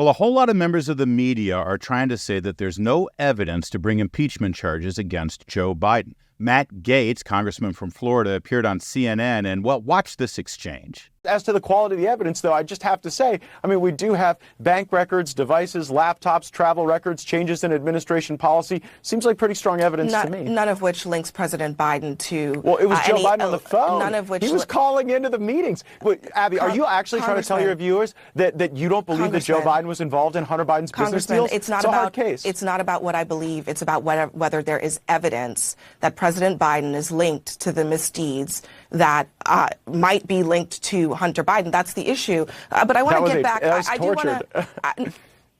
Well, a whole lot of members of the media are trying to say that there's no evidence to bring impeachment charges against Joe Biden. Matt Gaetz, congressman from Florida, appeared on CNN and, well, watch this exchange. As to the quality of the evidence, though, I just have to say, we do have bank records, devices, laptops, travel records, changes in administration policy. Seems like pretty strong evidence to me. None of which links President Biden to... Well, it was Joe Biden on the phone. None of which... He was calling into the meetings. But, Abby, are you actually trying to tell your viewers that you don't believe that Joe Biden was involved in Hunter Biden's business deals? It's not a about, hard case. It's not about what I believe. It's about whether there is evidence that President Biden is linked to the misdeeds that might be linked to Hunter Biden. That's the issue. But I want to get back. I do want to.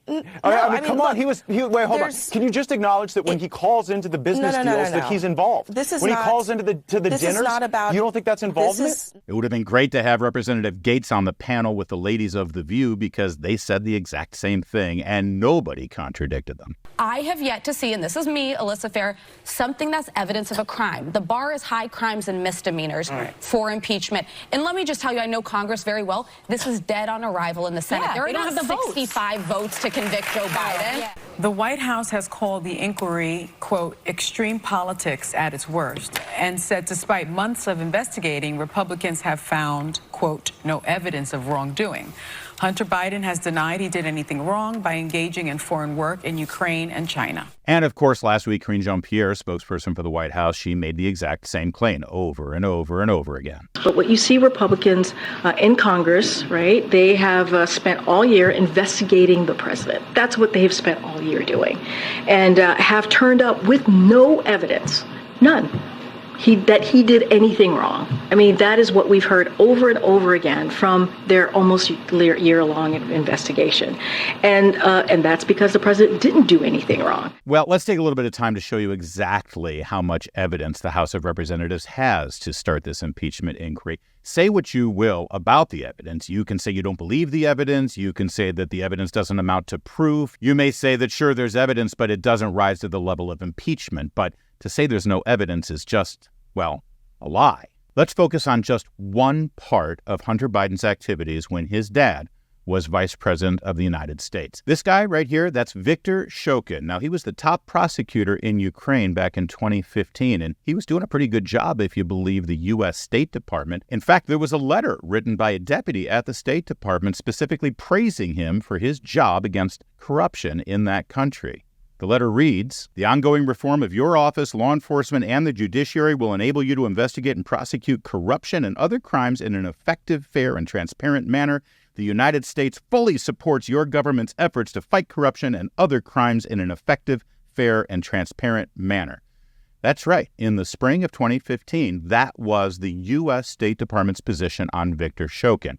Come on. Wait, hold on. Can you just acknowledge that when he calls into the business deals that he's involved? When he calls into the dinners, you don't think that's involvement? It would have been great to have Representative Gaetz on the panel with the ladies of The View because they said the exact same thing and nobody contradicted them. I have yet to see, and this is me, Alyssa Fair, something that's evidence of a crime. The bar is high crimes and misdemeanors for impeachment. And let me just tell you, I know Congress very well. This is dead on arrival in the Senate. Yeah, there are not 65 votes to convict Joe Biden. Yeah. The White House has called the inquiry, quote, extreme politics at its worst, and said despite months of investigating, Republicans have found, quote, no evidence of wrongdoing. Hunter Biden has denied he did anything wrong by engaging in foreign work in Ukraine and China. And, of course, last week, Karine Jean-Pierre, spokesperson for the White House, she made the exact same claim over and over and over again. But what you see Republicans in Congress, right, they have spent all year investigating the president. That's what they have spent all year doing, and have turned up with no evidence, none, that he did anything wrong. That is what we've heard over and over again from their almost year-long investigation. And that's because the president didn't do anything wrong. Well, let's take a little bit of time to show you exactly how much evidence the House of Representatives has to start this impeachment inquiry. Say what you will about the evidence. You can say you don't believe the evidence. You can say that the evidence doesn't amount to proof. You may say that, sure, there's evidence, but it doesn't rise to the level of impeachment. But to say there's no evidence is just, well, a lie. Let's focus on just one part of Hunter Biden's activities when his dad was vice president of the United States. This guy right here, that's Viktor Shokin. Now, he was the top prosecutor in Ukraine back in 2015, and he was doing a pretty good job if you believe the U.S. State Department. In fact, there was a letter written by a deputy at the State Department specifically praising him for his job against corruption in that country. The letter reads, "The ongoing reform of your office, law enforcement, and the judiciary will enable you to investigate and prosecute corruption and other crimes in an effective, fair, and transparent manner. The United States fully supports your government's efforts to fight corruption and other crimes in an effective, fair, and transparent manner." That's right. In the spring of 2015, that was the U.S. State Department's position on Viktor Shokin.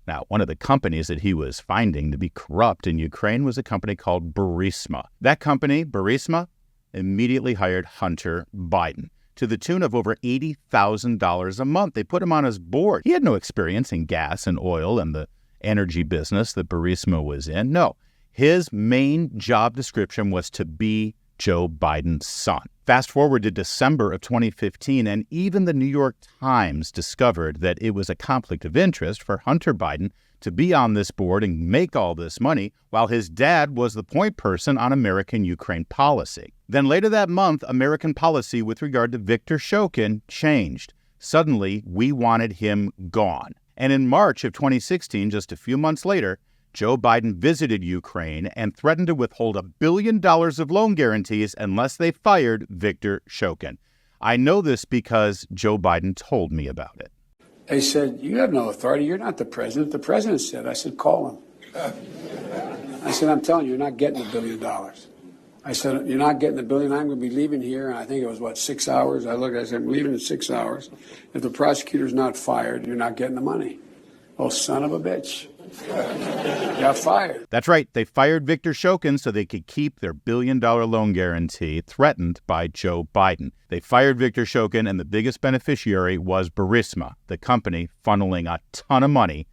Now, one of the companies that he was finding to be corrupt in Ukraine was a company called Burisma. That company, Burisma, immediately hired Hunter Biden to the tune of over $80,000 a month. They put him on his board. He had no experience in gas and oil and the energy business that Burisma was in. No, his main job description was to be Joe Biden's son. Fast forward to December of 2015, and even the New York Times discovered that it was a conflict of interest for Hunter Biden to be on this board and make all this money while his dad was the point person on American-Ukraine policy. Then later that month, American policy with regard to Viktor Shokin changed. Suddenly, we wanted him gone. And in March of 2016, just a few months later, Joe Biden visited Ukraine and threatened to withhold $1 billion of loan guarantees unless they fired Viktor Shokin. I know this because Joe Biden told me about it. They said, "You have no authority. You're not the president." The president said, I said, "Call him." I said, "I'm telling you, you're not getting $1 billion. I said, "You're not getting $1 billion. I'm going to be leaving here." And I think it was, 6 hours? I said, "I'm leaving in 6 hours. If the prosecutor's not fired, you're not getting the money." Oh, son of a bitch. Got fired. That's right. They fired Viktor Shokin so they could keep their $1 billion loan guarantee threatened by Joe Biden. They fired Viktor Shokin, and the biggest beneficiary was Burisma, the company funneling a ton of money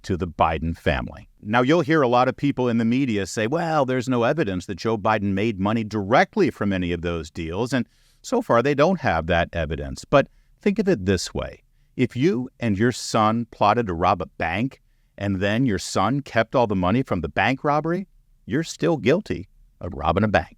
to the Biden family. Now, you'll hear a lot of people in the media say, well, there's no evidence that Joe Biden made money directly from any of those deals, and so far they don't have that evidence. But think of it this way. If you and your son plotted to rob a bank, and then your son kept all the money from the bank robbery, you're still guilty of robbing a bank.